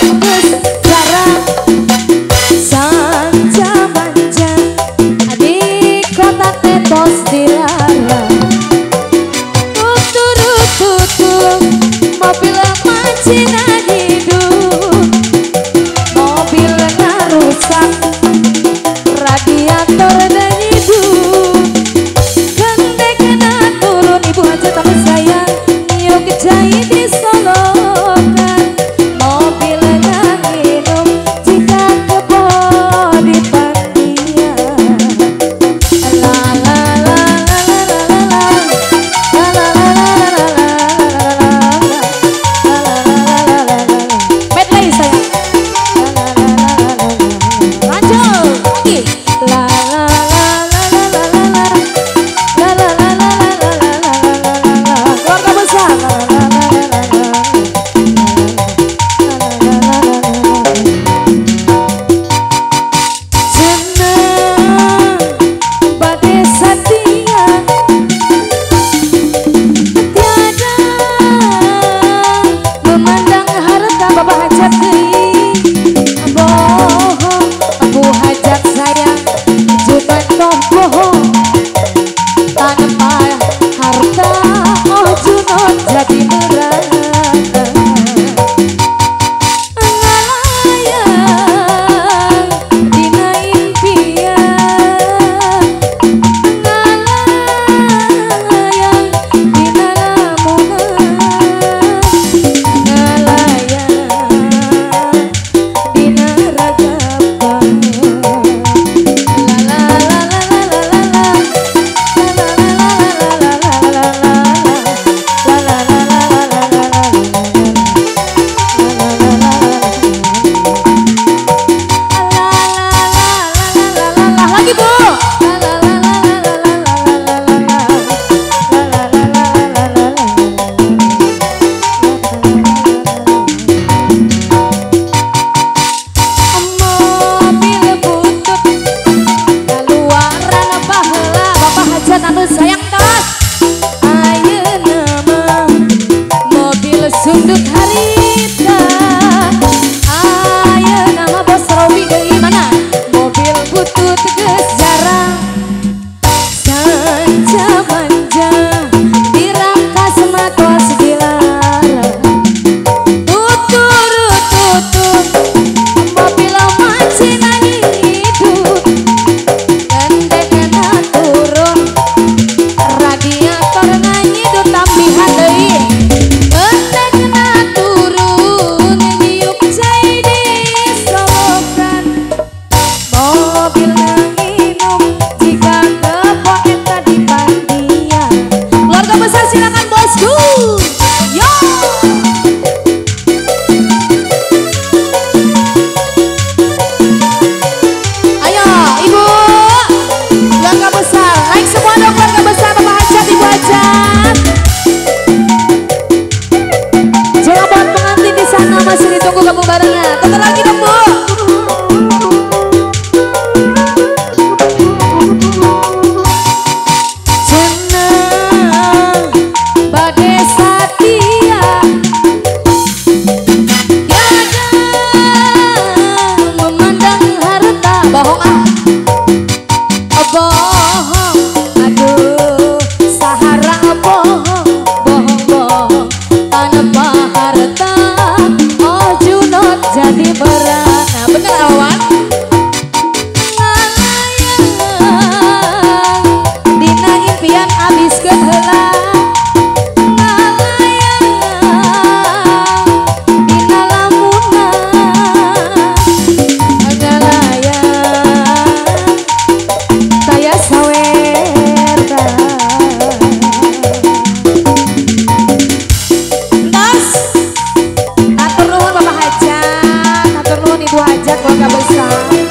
Gus jarang sanja manja di kota tetos dilarang. Tutur mobil macina hidup, mobil rusak radiator dan hidup. Gandeng kena turun ibu aja tapi sayang yuk kejai disolokan. Mobil nginum jika kebo di pandian. La la la la la la la la la la la la la. Medley sayang. Lanjut lagi. La la la la la la la la la la la la la la. Keluarga besar. Senang bade setia tiada memandang harta bapak hajat deui. Bohong aku hajat sayang juga toh bohong tanpa harta oh junot jadi berat. Ngalayang dina impian, ngalayang dina lamunan, ngalayang dina ragapan. La la la la la la la la. Lagi Bu. Mobil butut kaluaran baheula bapak hajat anu sayang tos. Ayeuna mah mobil sundut harita. Ayeuna mah bos Robi deui mana mobil butut geus jarang sanja manja diraka sematos dilarang. Tutur mobil macina hidup, gandeng kena turun radiator nganyidut tambihan deui. Gandeng kena turun nyiuk cai disolokan. Mobil nginum jika kebo eta di pandian. Keluarga besar silakan bosku. Yo. Ayo ibu keluarga besar naik semua dong keluarga besar bapak hajat ibu hajat. Jangan buat pengantin di sana masih ditunggu kamu barengnya. Tentu lagi dong Bu. Senang bade setia tiada memandang harta. Bohong bohong aduh sahara bohong bohong tanpa harta oh junot jadi berat. Nah bener awan. Ngalayang dina impian abis keheula. Ngalayang dina lamunan, ngalayang saya sawerda. Ndas atur nuhun bapak hajat, atur nuhun ibu hajat keluarga besar.